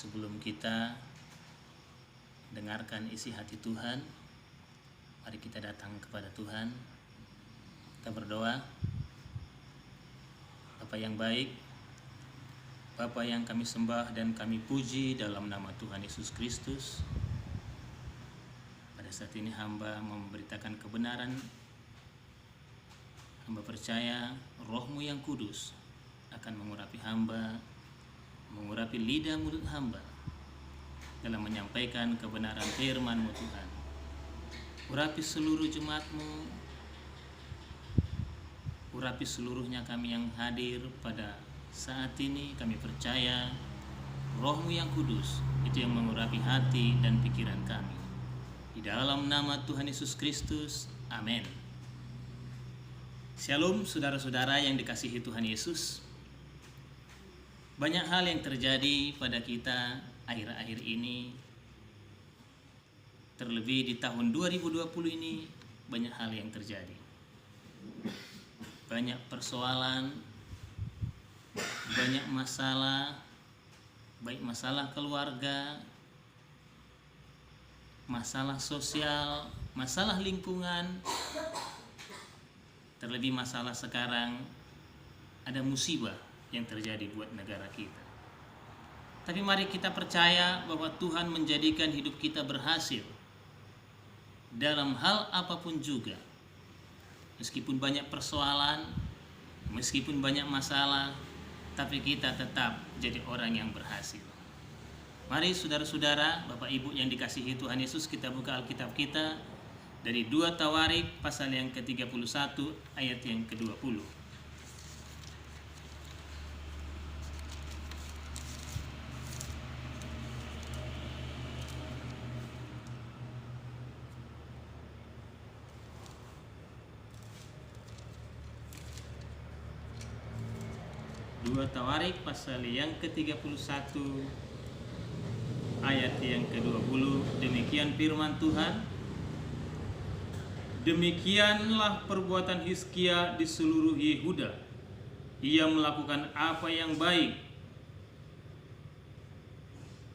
Sebelum kita dengarkan isi hati Tuhan, mari kita datang kepada Tuhan. Kita berdoa. Bapa yang baik, Bapa yang kami sembah dan kami puji dalam nama Tuhan Yesus Kristus. Pada saat ini hamba memberitakan kebenaran. Hamba percaya Roh-Mu yang kudus akan mengurapi hamba, mengurapi lidah mulut hamba dalam menyampaikan kebenaran firman-Mu Tuhan. Urapi seluruh jemaat-Mu, urapi seluruhnya kami yang hadir pada saat ini. Kami percaya Roh-Mu yang kudus itu yang mengurapi hati dan pikiran kami. Di dalam nama Tuhan Yesus Kristus, amin. Shalom saudara-saudara yang dikasihi Tuhan Yesus. Banyak hal yang terjadi pada kita akhir-akhir ini. Terlebih di tahun 2020 ini banyak hal yang terjadi. Banyak persoalan, banyak masalah, baik masalah keluarga, masalah sosial, masalah lingkungan. Terlebih masalah sekarang ada musibah yang terjadi buat negara kita. Tapi mari kita percaya bahwa Tuhan menjadikan hidup kita berhasil dalam hal apapun juga. Meskipun banyak persoalan, meskipun banyak masalah, tapi kita tetap jadi orang yang berhasil. Mari saudara-saudara, Bapak Ibu yang dikasihi Tuhan Yesus, kita buka Alkitab kita dari 2 Tawarik pasal yang ke-31 ayat yang ke-20. 2 Tawarik pasal yang ke-31 ayat yang ke-20. Demikian firman Tuhan. Demikianlah perbuatan Hizkia di seluruh Yehuda. Ia melakukan apa yang baik,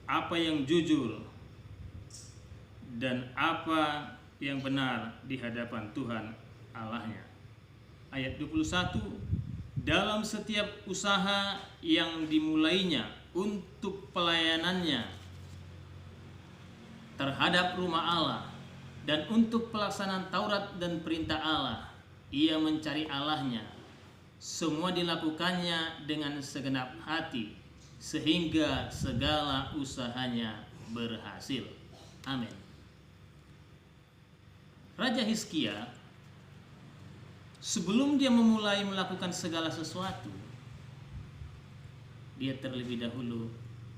apa yang jujur, dan apa yang benar di hadapan Tuhan Allahnya. Ayat 21. Dalam setiap usaha yang dimulainya untuk pelayanannya terhadap rumah Allah dan untuk pelaksanaan Taurat dan perintah Allah, ia mencari Allahnya. Semua dilakukannya dengan segenap hati, sehingga segala usahanya berhasil. Amin. Raja Hizkia, sebelum dia memulai melakukan segala sesuatu, dia terlebih dahulu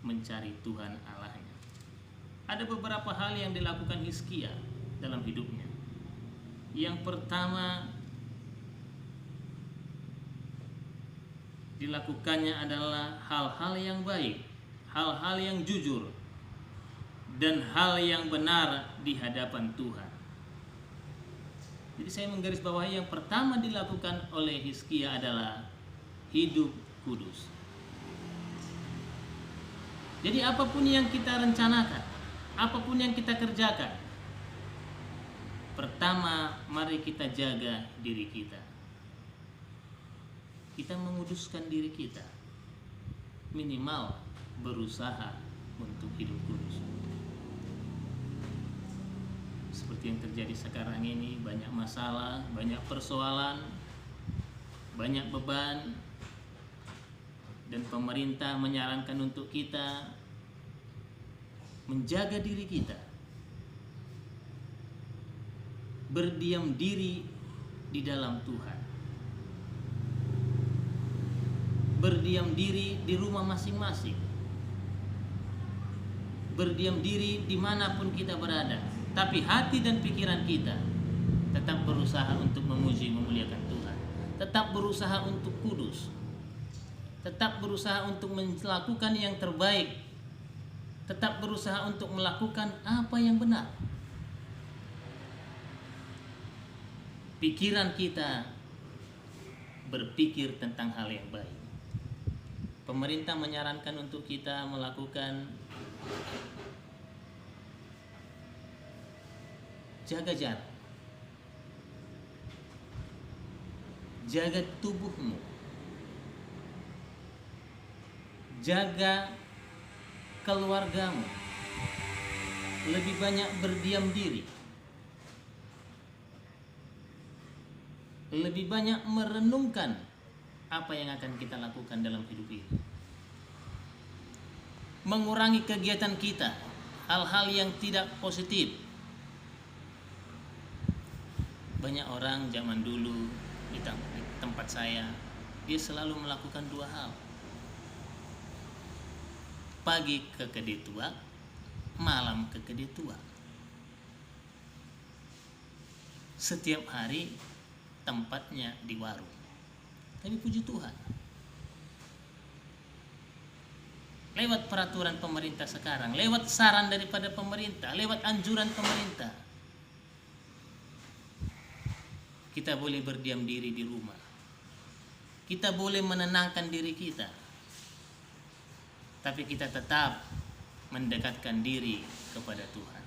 mencari Tuhan Allahnya. Ada beberapa hal yang dilakukan Hizkia dalam hidupnya. Yang pertama, dilakukannya adalah hal-hal yang baik, hal-hal yang jujur, dan hal yang benar di hadapan Tuhan. Jadi saya menggarisbawahi yang pertama dilakukan oleh Hizkia adalah hidup kudus. Jadi apapun yang kita rencanakan, apapun yang kita kerjakan, pertama mari kita jaga diri kita. Kita menguduskan diri kita, minimal berusaha untuk hidup kudus. Seperti yang terjadi sekarang ini, banyak masalah, banyak persoalan, banyak beban, dan pemerintah menyarankan untuk kita menjaga diri kita, berdiam diri di dalam Tuhan, berdiam diri di rumah masing-masing, berdiam diri dimanapun kita berada. Tapi hati dan pikiran kita tetap berusaha untuk memuji, memuliakan Tuhan. Tetap berusaha untuk kudus. Tetap berusaha untuk melakukan yang terbaik. Tetap berusaha untuk melakukan apa yang benar. Pikiran kita berpikir tentang hal yang baik. Pemerintah menyarankan untuk kita melakukan jaga jarak, jaga tubuhmu, jaga keluargamu, lebih banyak berdiam diri, lebih banyak merenungkan apa yang akan kita lakukan dalam hidup ini. Mengurangi kegiatan kita, hal-hal yang tidak positif. Banyak orang zaman dulu di tempat saya, dia selalu melakukan dua hal. Pagi ke kedai tua, malam ke kedai tua. Setiap hari tempatnya di warung. Tapi puji Tuhan, lewat peraturan pemerintah sekarang, lewat saran daripada pemerintah, lewat anjuran pemerintah, kita boleh berdiam diri di rumah. Kita boleh menenangkan diri kita. Tapi kita tetap mendekatkan diri kepada Tuhan.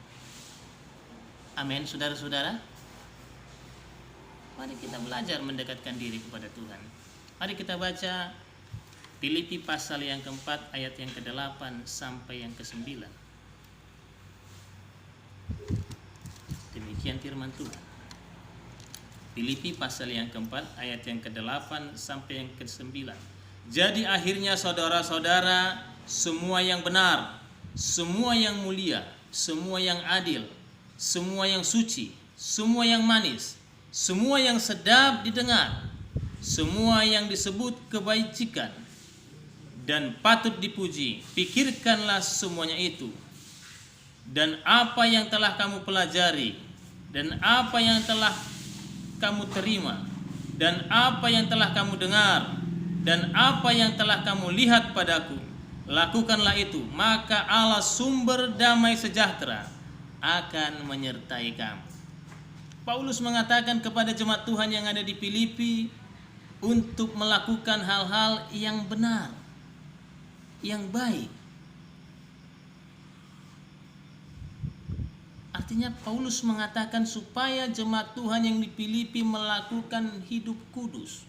Amin, saudara-saudara. Mari kita belajar mendekatkan diri kepada Tuhan. Mari kita baca Filipi pasal yang keempat ayat yang ke-8 sampai yang ke-9. Demikian firman Tuhan. Filipi pasal yang keempat ayat yang ke-8 sampai yang ke-9. Jadi akhirnya saudara-saudara, semua yang benar, semua yang mulia, semua yang adil, semua yang suci, semua yang manis, semua yang sedap didengar, semua yang disebut kebajikan dan patut dipuji, pikirkanlah semuanya itu. Dan apa yang telah kamu pelajari, dan apa yang telah kamu terima, dan apa yang telah kamu dengar, dan apa yang telah kamu lihat padaku, lakukanlah itu, maka Allah sumber damai sejahtera akan menyertai kamu. Paulus mengatakan kepada jemaat Tuhan yang ada di Filipi untuk melakukan hal-hal yang benar, yang baik. Artinya Paulus mengatakan supaya jemaat Tuhan yang di Filipi melakukan hidup kudus,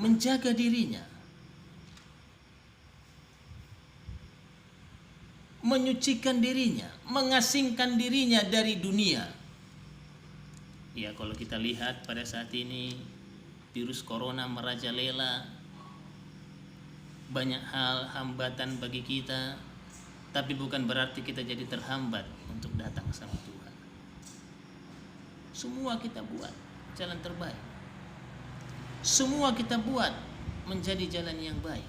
menjaga dirinya, menyucikan dirinya, mengasingkan dirinya dari dunia. Ya, kalau kita lihat pada saat ini virus corona merajalela, banyak hal hambatan bagi kita, tapi bukan berarti kita jadi terhambat untuk datang sama Tuhan. Semua kita buat jalan terbaik, semua kita buat menjadi jalan yang baik.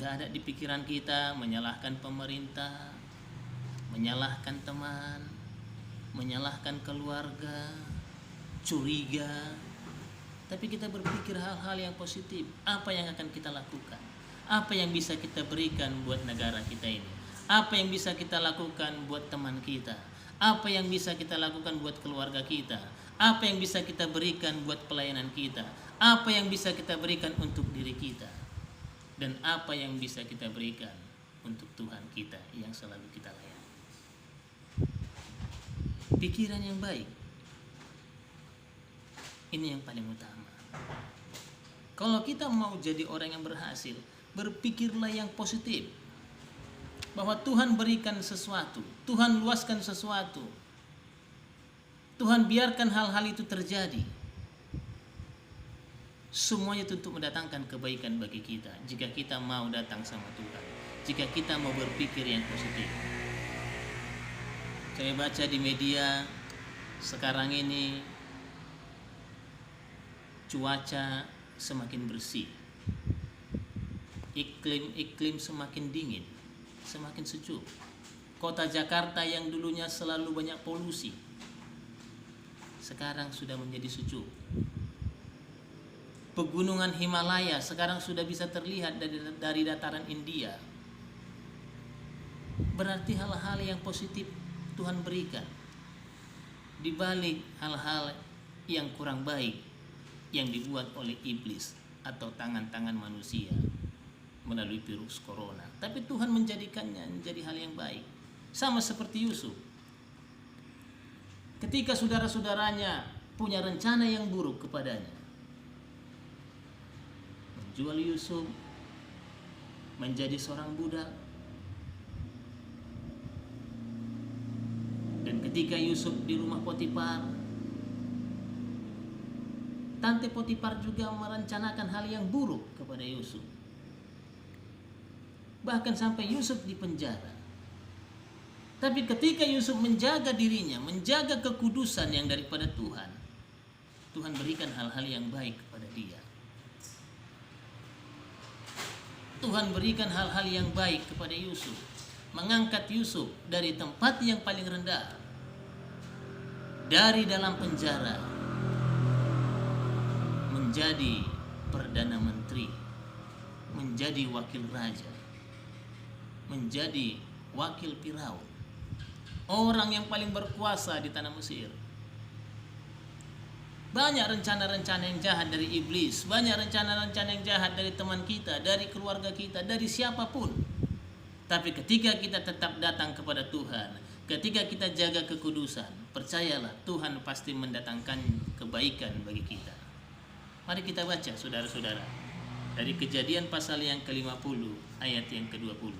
Gak ada di pikiran kita menyalahkan pemerintah, menyalahkan teman, menyalahkan keluarga, curiga. Tapi kita berpikir hal-hal yang positif. Apa yang akan kita lakukan? Apa yang bisa kita berikan buat negara kita ini? Apa yang bisa kita lakukan buat teman kita? Apa yang bisa kita lakukan buat keluarga kita? Apa yang bisa kita berikan buat pelayanan kita? Apa yang bisa kita berikan untuk diri kita? Dan apa yang bisa kita berikan untuk Tuhan kita yang selalu kita layani? Pikiran yang baik, ini yang paling utama. Kalau kita mau jadi orang yang berhasil, berpikirlah yang positif. Bahwa Tuhan berikan sesuatu, Tuhan luaskan sesuatu, Tuhan biarkan hal-hal itu terjadi. Semuanya itu untuk mendatangkan kebaikan bagi kita, jika kita mau datang sama Tuhan, jika kita mau berpikir yang positif. Saya baca di media sekarang ini cuaca semakin bersih, iklim semakin dingin, semakin sejuk. Kota Jakarta yang dulunya selalu banyak polusi, sekarang sudah menjadi sejuk. Pegunungan Himalaya sekarang sudah bisa terlihat dari dataran India. Berarti hal-hal yang positif Tuhan berikan di balik hal-hal yang kurang baik yang dibuat oleh iblis atau tangan-tangan manusia melalui virus corona, tapi Tuhan menjadikannya menjadi hal yang baik. Sama seperti Yusuf. Ketika saudara-saudaranya punya rencana yang buruk kepadanya, menjual Yusuf menjadi seorang budak. Dan ketika Yusuf di rumah Potifar, tante Potifar juga merencanakan hal yang buruk kepada Yusuf. Bahkan sampai Yusuf di penjara. Tapi ketika Yusuf menjaga dirinya, menjaga kekudusan yang daripada Tuhan, Tuhan berikan hal-hal yang baik kepada dia. Tuhan berikan hal-hal yang baik kepada Yusuf, mengangkat Yusuf dari tempat yang paling rendah, dari dalam penjara menjadi perdana menteri, menjadi wakil raja, menjadi wakil Firaun, orang yang paling berkuasa di tanah Mesir. Banyak rencana-rencana yang jahat dari iblis, banyak rencana-rencana yang jahat dari teman kita, dari keluarga kita, dari siapapun. Tapi ketika kita tetap datang kepada Tuhan, ketika kita jaga kekudusan, percayalah Tuhan pasti mendatangkan kebaikan bagi kita. Mari kita baca saudara-saudara dari Kejadian pasal yang ke-50 ayat yang ke-20.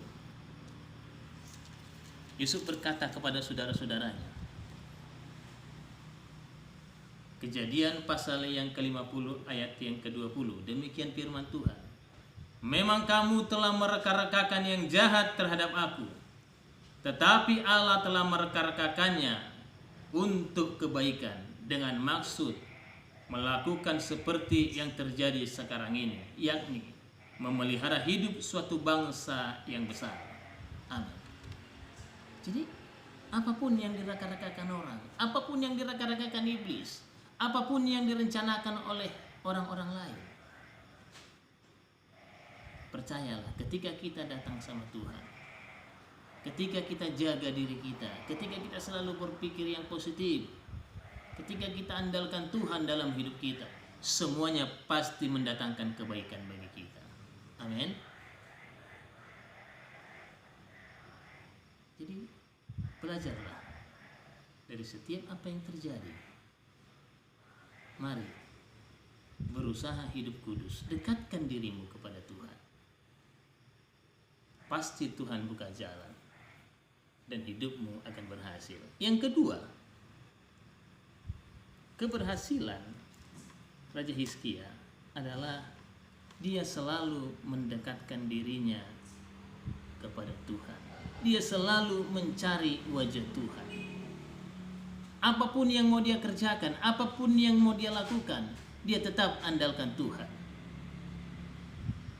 Yusuf berkata kepada saudara-saudaranya, Kejadian pasal yang ke-50 ayat yang ke-20. Demikian firman Tuhan. Memang kamu telah mereka-rekakan yang jahat terhadap aku, tetapi Allah telah mereka-rekakannya untuk kebaikan, dengan maksud melakukan seperti yang terjadi sekarang ini, yakni memelihara hidup suatu bangsa yang besar. Amin. Jadi apapun yang direka-rekakan orang, apapun yang direka-rekakan iblis, apapun yang direncanakan oleh orang-orang lain, percayalah ketika kita datang sama Tuhan, ketika kita jaga diri kita, ketika kita selalu berpikir yang positif, ketika kita andalkan Tuhan dalam hidup kita, semuanya pasti mendatangkan kebaikan bagi kita. Amin. Jadi belajarlah dari setiap apa yang terjadi. Mari berusaha hidup kudus, dekatkan dirimu kepada Tuhan. Pasti Tuhan buka jalan dan hidupmu akan berhasil. Yang kedua, keberhasilan Raja Hizkia adalah dia selalu mendekatkan dirinya kepada Tuhan. Dia selalu mencari wajah Tuhan. Apapun yang mau dia kerjakan, apapun yang mau dia lakukan, dia tetap andalkan Tuhan.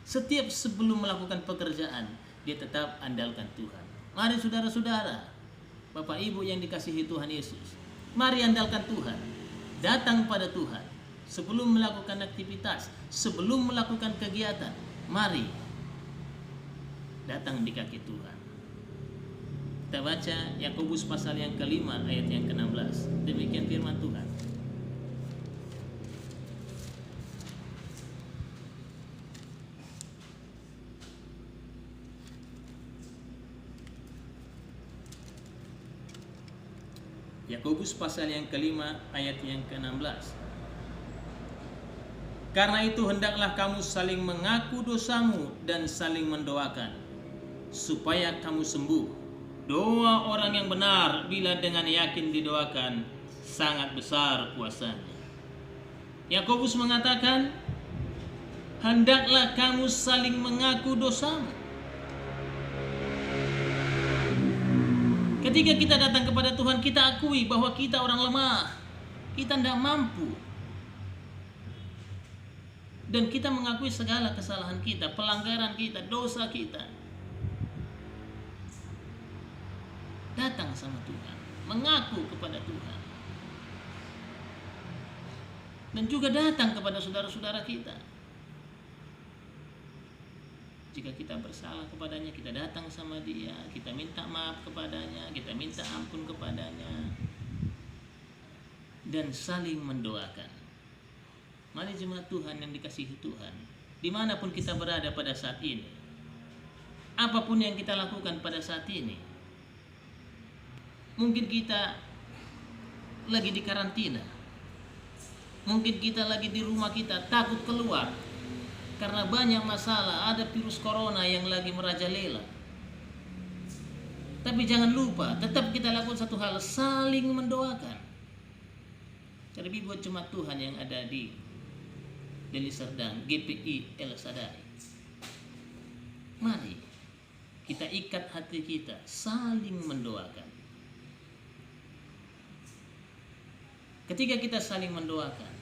Setiap sebelum melakukan pekerjaan, dia tetap andalkan Tuhan. Mari saudara-saudara, Bapak Ibu yang dikasihi Tuhan Yesus, mari andalkan Tuhan. Datang pada Tuhan. Sebelum melakukan aktivitas, sebelum melakukan kegiatan, mari datang di kaki Tuhan. Kita baca Yakobus pasal yang ke-5 ayat yang ke-16. Demikian firman Tuhan. Yakobus pasal yang ke-5 ayat yang ke-16. Karena itu hendaklah kamu saling mengaku dosamu dan saling mendoakan, supaya kamu sembuh. Doa orang yang benar bila dengan yakin didoakan sangat besar kuasanya. Yakobus mengatakan, hendaklah kamu saling mengaku dosamu. Ketika kita datang kepada Tuhan, kita akui bahwa kita orang lemah, kita tidak mampu, dan kita mengakui segala kesalahan kita, pelanggaran kita, dosa kita. Datang sama Tuhan, mengaku kepada Tuhan, dan juga datang kepada saudara-saudara kita. Jika kita bersalah kepadanya, kita datang sama dia, kita minta maaf kepadanya, kita minta ampun kepadanya, dan saling mendoakan. Mari jemaat Tuhan yang dikasihi Tuhan, dimanapun kita berada pada saat ini, apapun yang kita lakukan pada saat ini. Mungkin kita lagi di karantina, mungkin kita lagi di rumah kita takut keluar karena banyak masalah, ada virus corona yang lagi merajalela. Tapi jangan lupa, tetap kita lakukan satu hal, saling mendoakan. Terlebih buat jemaat Tuhan yang ada di Deli Serdang, GPI El Sadai. Mari kita ikat hati kita, saling mendoakan. Ketika kita saling mendoakan,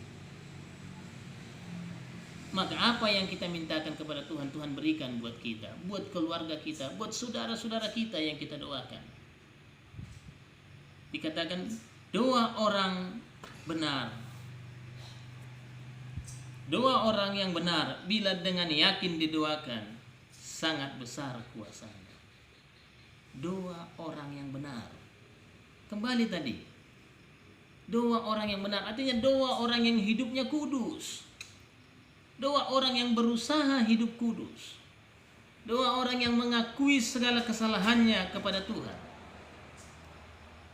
maka apa yang kita mintakan kepada Tuhan, Tuhan berikan buat kita, buat keluarga kita, buat saudara-saudara kita yang kita doakan. Dikatakan doa orang benar, doa orang yang benar bila dengan yakin didoakan, sangat besar kuasanya. Doa orang yang benar. Kembali tadi, doa orang yang benar artinya doa orang yang hidupnya kudus. Doa orang yang berusaha hidup kudus. Doa orang yang mengakui segala kesalahannya kepada Tuhan.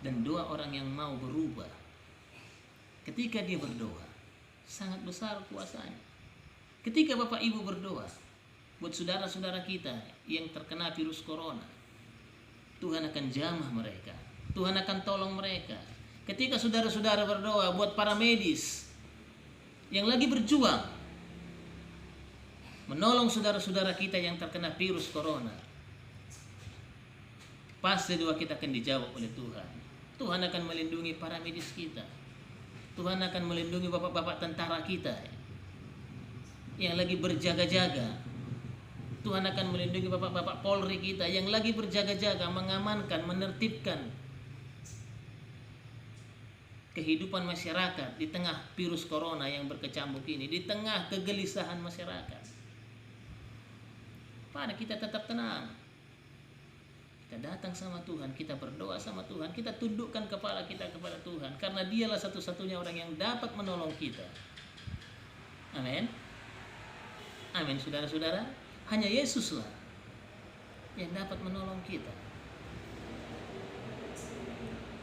Dan doa orang yang mau berubah. Ketika dia berdoa, sangat besar kuasanya. Ketika Bapak Ibu berdoa buat saudara-saudara kita yang terkena virus corona, Tuhan akan jamah mereka. Tuhan akan tolong mereka. Ketika saudara-saudara berdoa buat para medis yang lagi berjuang menolong saudara-saudara kita yang terkena virus corona, pasti doa kita akan dijawab oleh Tuhan. Tuhan akan melindungi para medis kita. Tuhan akan melindungi bapak-bapak tentara kita yang lagi berjaga-jaga. Tuhan akan melindungi bapak-bapak Polri kita yang lagi berjaga-jaga, mengamankan, menertibkan kehidupan masyarakat di tengah virus corona yang berkecamuk ini, di tengah kegelisahan masyarakat. Mari kita tetap tenang. Kita datang sama Tuhan, kita berdoa sama Tuhan, kita tundukkan kepala kita kepada Tuhan, karena Dialah satu-satunya orang yang dapat menolong kita. Amin. Amin, saudara-saudara. Hanya Yesuslah yang dapat menolong kita.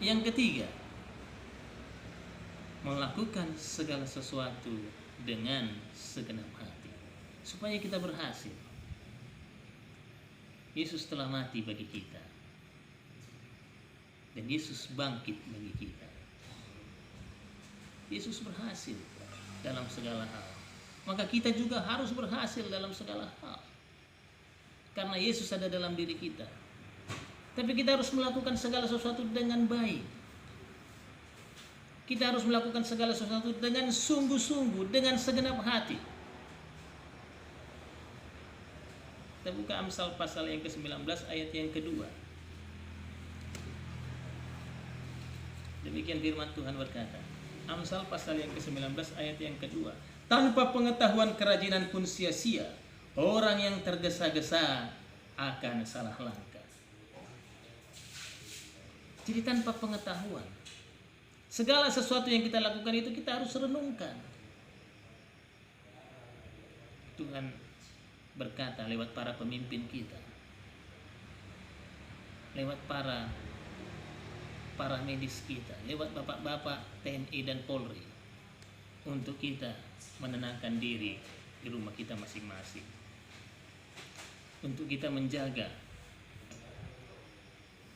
Yang ketiga, melakukan segala sesuatu dengan segenap hati supaya kita berhasil. Yesus telah mati bagi kita, dan Yesus bangkit bagi kita. Yesus berhasil dalam segala hal, maka kita juga harus berhasil dalam segala hal, karena Yesus ada dalam diri kita. Tapi kita harus melakukan segala sesuatu dengan baik. Kita harus melakukan segala sesuatu dengan sungguh-sungguh, dengan segenap hati. Kita buka Amsal pasal yang ke-19 ayat yang kedua. Demikian firman Tuhan berkata. Amsal pasal yang ke-19 ayat yang kedua. Tanpa pengetahuan kerajinan pun sia-sia. Orang yang tergesa-gesa akan salah langkah. Jadi tanpa pengetahuan, segala sesuatu yang kita lakukan itu kita harus renungkan. Tuhan berkata lewat para pemimpin kita, lewat para medis kita, lewat bapak-bapak TNI dan Polri, untuk kita menenangkan diri di rumah kita masing-masing, untuk kita menjaga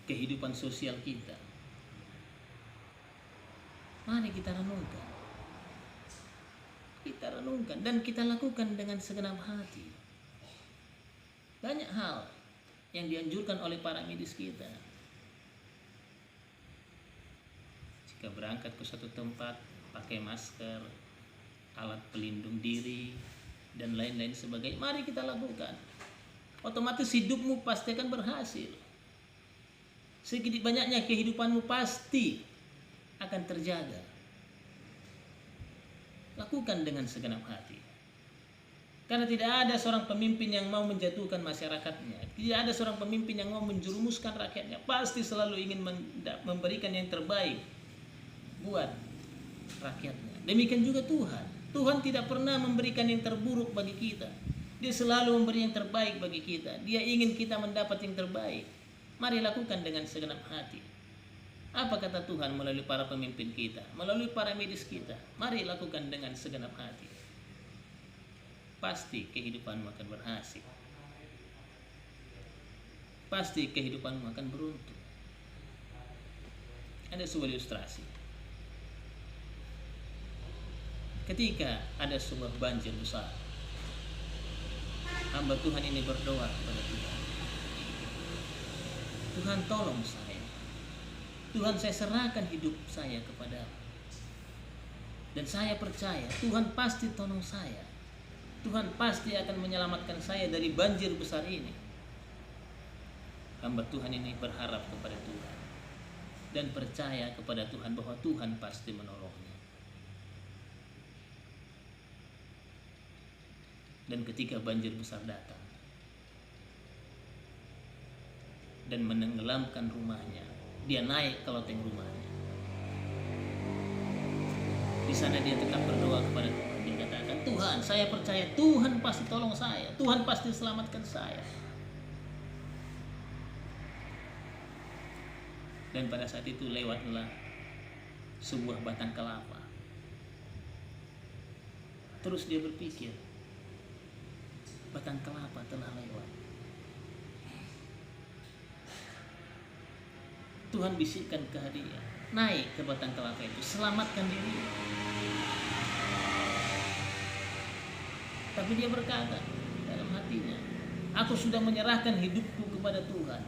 kehidupan sosial kita. Mari kita renungkan dan kita lakukan dengan segenap hati. Banyak hal yang dianjurkan oleh para medis kita. Jika berangkat ke suatu tempat, pakai masker, alat pelindung diri, dan lain-lain sebagainya. Mari kita lakukan. Otomatis hidupmu pasti akan berhasil. Sedikit banyaknya kehidupanmu pasti akan terjaga. Lakukan dengan segenap hati. Karena tidak ada seorang pemimpin yang mau menjatuhkan masyarakatnya. Tidak ada seorang pemimpin yang mau menjerumuskan rakyatnya. Pasti selalu ingin memberikan yang terbaik buat rakyatnya. Demikian juga Tuhan. Tuhan tidak pernah memberikan yang terburuk bagi kita. Dia selalu memberi yang terbaik bagi kita. Dia ingin kita mendapat yang terbaik. Mari lakukan dengan segenap hati. Apa kata Tuhan melalui para pemimpin kita, melalui para medis kita? Mari lakukan dengan segenap hati. Pasti kehidupanmu akan berhasil. Pasti kehidupanmu akan beruntung. Ada sebuah ilustrasi. Ketika ada sebuah banjir besar, hamba Tuhan ini berdoa kepada Tuhan. Tuhan, tolong saya. Tuhan, saya serahkan hidup saya kepadamu. Dan saya percaya Tuhan pasti tolong saya. Tuhan pasti akan menyelamatkan saya dari banjir besar ini. Hamba Tuhan ini berharap kepada Tuhan dan percaya kepada Tuhan bahwa Tuhan pasti menolongnya. Dan ketika banjir besar datang dan menenggelamkan rumahnya, dia naik ke loteng rumahnya. Di sana dia tetap berdoa kepada Tuhan. Dia katakan, Tuhan, saya percaya Tuhan pasti tolong saya. Tuhan pasti selamatkan saya. Dan pada saat itu lewatlah sebuah batang kelapa. Terus dia berpikir, batang kelapa telah lewat. Tuhan bisikkan ke dia, naik ke batang kelapa itu, selamatkan diri. Tapi dia berkata dalam hatinya, aku sudah menyerahkan hidupku kepada Tuhan,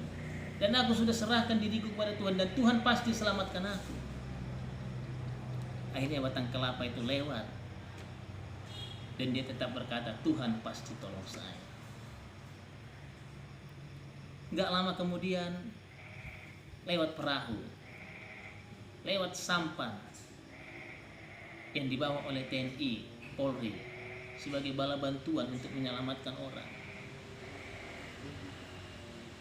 dan aku sudah serahkan diriku kepada Tuhan, dan Tuhan pasti selamatkan aku. Akhirnya batang kelapa itu lewat, dan dia tetap berkata, Tuhan pasti tolong saya. Gak lama kemudian lewat perahu, lewat sampan yang dibawa oleh TNI, Polri sebagai bala bantuan untuk menyelamatkan orang.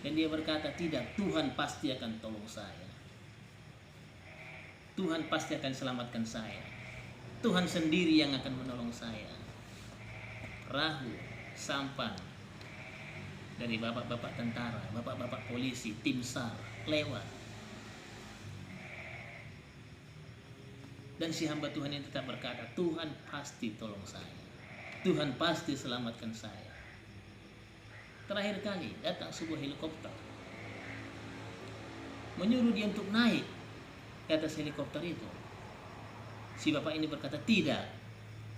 Dan dia berkata, tidak, Tuhan pasti akan tolong saya. Tuhan pasti akan selamatkan saya. Tuhan sendiri yang akan menolong saya. Perahu, sampan dari bapak-bapak tentara, bapak-bapak polisi, tim SAR lewat. Dan si hamba Tuhan ini tetap berkata, Tuhan pasti tolong saya. Tuhan pasti selamatkan saya. Terakhir kali datang sebuah helikopter, menyuruh dia untuk naik ke atas helikopter itu. Si bapak ini berkata, tidak,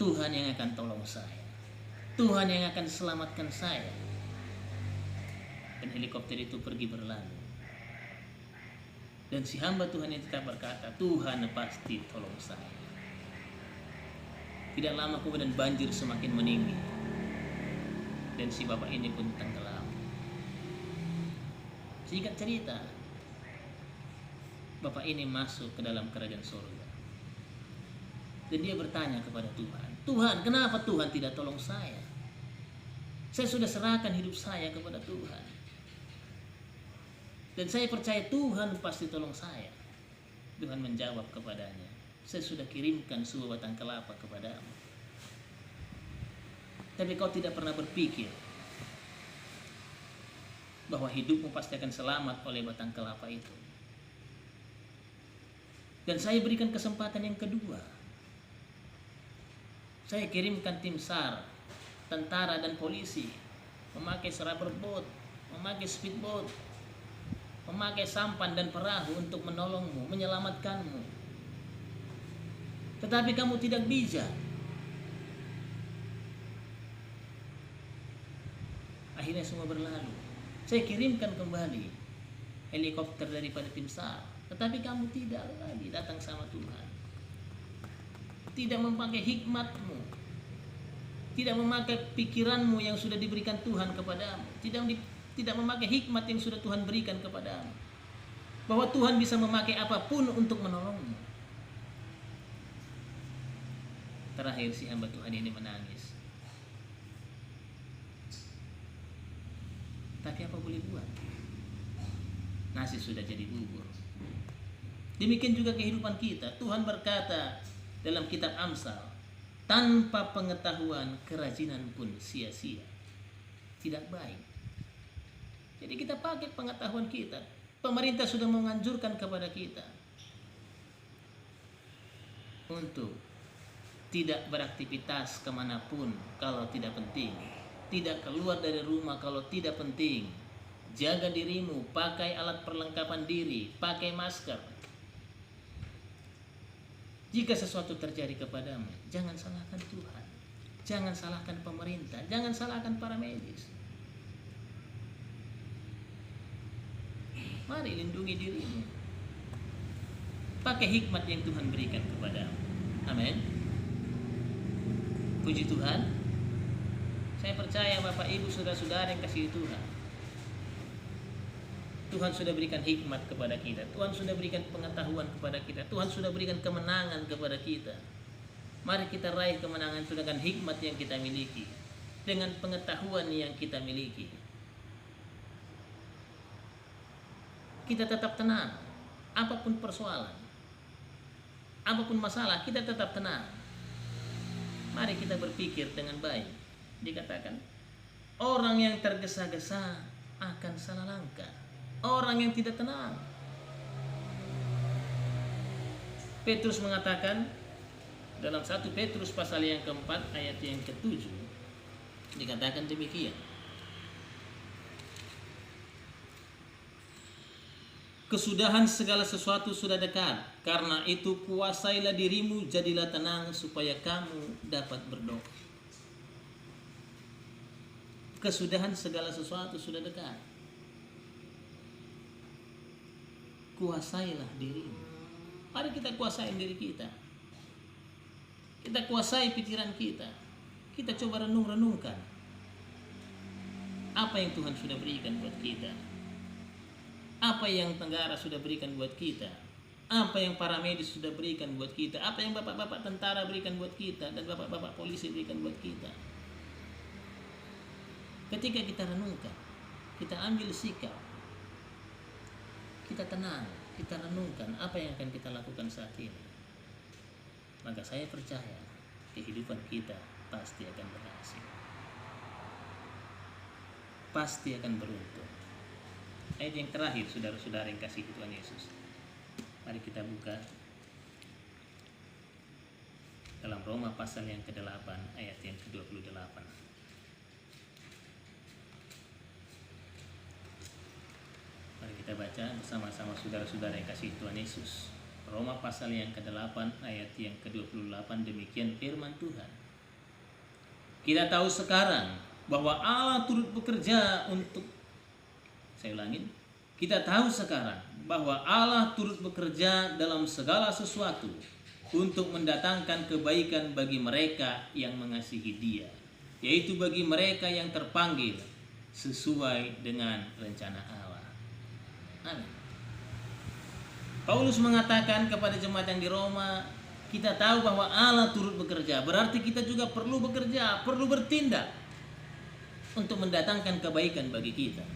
Tuhan yang akan tolong saya. Tuhan yang akan selamatkan saya. Dan helikopter itu pergi berlalu. Dan si hamba Tuhan ini tetap berkata, Tuhan pasti tolong saya. Tidak lama kemudian banjir semakin meninggi, dan si bapak ini pun tenggelam. Singkat cerita, bapak ini masuk ke dalam kerajaan surga. Dan dia bertanya kepada Tuhan, Tuhan, kenapa Tuhan tidak tolong saya? Saya sudah serahkan hidup saya kepada Tuhan. Dan saya percaya Tuhan pasti tolong saya. Tuhan menjawab kepadanya, saya sudah kirimkan sebuah batang kelapa kepadamu. Tapi kau tidak pernah berpikir bahwa hidupmu pasti akan selamat oleh batang kelapa itu. Dan saya berikan kesempatan yang kedua. Saya kirimkan tim SAR, tentara dan polisi, memakai rubber boat, memakai speedboat, memakai sampan dan perahu untuk menolongmu, menyelamatkanmu. Tetapi kamu tidak bijak. Akhirnya semua berlalu. Saya kirimkan kembali helikopter daripada tim SAR, tetapi kamu tidak lagi datang sama Tuhan. Tidak memakai hikmatmu, tidak memakai pikiranmu yang sudah diberikan Tuhan kepadamu, tidak memakai hikmat yang sudah Tuhan berikan kepadamu, bahwa Tuhan bisa memakai apapun untuk menolongmu. Terakhir si hamba Tuhan ini menangis. Tapi apa boleh buat? Nasi sudah jadi bubur. Demikian juga kehidupan kita. Tuhan berkata dalam kitab Amsal, tanpa pengetahuan kerajinan pun sia-sia. tidak baik. Jadi kita pakai pengetahuan kita. Pemerintah sudah menganjurkan kepada kita untuk tidak beraktivitas kemanapun kalau tidak penting, tidak keluar dari rumah kalau tidak penting, jaga dirimu, pakai alat perlengkapan diri, pakai masker. Jika sesuatu terjadi kepadamu, jangan salahkan Tuhan, jangan salahkan pemerintah, jangan salahkan para medis. Mari lindungi dirimu, pakai hikmat yang Tuhan berikan kepadamu. Amin. Puji Tuhan. Saya percaya Bapak Ibu saudara-saudara yang kasih Tuhan, Tuhan sudah berikan hikmat kepada kita, Tuhan sudah berikan pengetahuan kepada kita, Tuhan sudah berikan kemenangan kepada kita. Mari kita raih kemenangan itu dengan hikmat yang kita miliki, dengan pengetahuan yang kita miliki. Kita tetap tenang, apapun persoalan, apapun masalah, kita tetap tenang. Mari kita berpikir dengan baik. Dikatakan, orang yang tergesa-gesa akan salah langkah. Orang yang tidak tenang. Petrus mengatakan dalam 1 Petrus pasal yang keempat ayat yang ke-7, dikatakan demikian. Kesudahan segala sesuatu sudah dekat. Karena itu kuasailah dirimu, jadilah tenang supaya kamu dapat berdoa. Kesudahan segala sesuatu sudah dekat. Kuasailah dirimu. Mari kita kuasai diri kita. Kita kuasai pikiran kita. Kita coba renung-renungkan apa yang Tuhan sudah berikan buat kita. Apa yang negara sudah berikan buat kita. Apa yang para medis sudah berikan buat kita. Apa yang bapak-bapak tentara berikan buat kita. Dan bapak-bapak polisi berikan buat kita. Ketika kita renungkan, kita ambil sikap, kita tenang, kita renungkan apa yang akan kita lakukan saat ini, maka saya percaya kehidupan kita pasti akan berhasil, pasti akan beruntung. Ayat yang terakhir, saudara-saudara yang kasih Tuhan Yesus, mari kita buka dalam Roma pasal yang ke-8 ayat yang ke-28. Mari kita baca bersama-sama saudara-saudara yang kasih Tuhan Yesus. Roma pasal yang ke-8 ayat yang ke-28, demikian firman Tuhan. Kita tahu sekarang bahwa Allah turut bekerja untuk, saya ulangin, kita tahu sekarang bahwa Allah turut bekerja dalam segala sesuatu untuk mendatangkan kebaikan bagi mereka yang mengasihi Dia, yaitu bagi mereka yang terpanggil sesuai dengan rencana Allah. Amin. Paulus mengatakan kepada jemaat yang di Roma, kita tahu bahwa Allah turut bekerja. Berarti kita juga perlu bekerja, perlu bertindak untuk mendatangkan kebaikan bagi kita.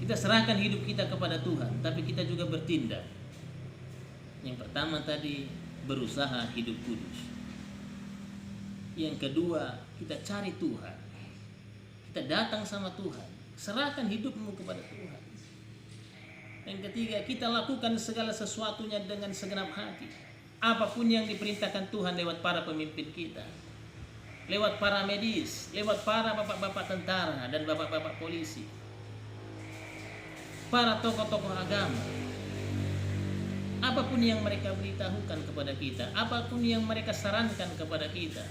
Kita serahkan hidup kita kepada Tuhan, tapi kita juga bertindak. Yang pertama tadi, berusaha hidup kudus. Yang kedua, kita cari Tuhan. Kita datang sama Tuhan. Serahkan hidupmu kepada Tuhan. Yang ketiga, kita lakukan segala sesuatunya dengan segenap hati. Apapun yang diperintahkan Tuhan lewat para pemimpin kita, lewat para medis, lewat para bapak-bapak tentara dan bapak-bapak polisi, para tokoh-tokoh agama. Apapun yang mereka beritahukan kepada kita, apapun yang mereka sarankan kepada kita,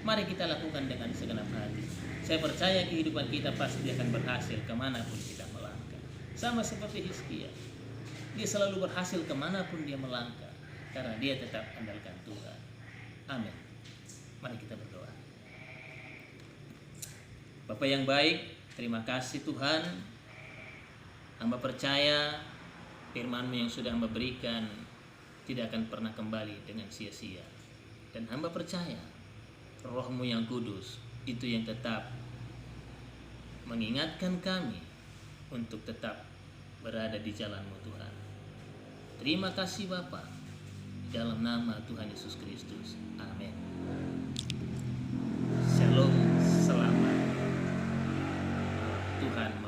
mari kita lakukan dengan segenap hati. Saya percaya kehidupan kita pasti akan berhasil kemanapun kita melangkah. Sama seperti Hizkia, dia selalu berhasil kemanapun dia melangkah, karena dia tetap andalkan Tuhan. Amin. Mari kita berdoa. Bapa yang baik, terima kasih Tuhan. Hamba percaya firman-Mu yang sudah hamba berikan tidak akan pernah kembali dengan sia-sia. Dan hamba percaya Roh-Mu yang kudus itu yang tetap mengingatkan kami untuk tetap berada di jalan-Mu Tuhan. Terima kasih Bapa, dalam nama Tuhan Yesus Kristus. Amin. Shalom. Tuhan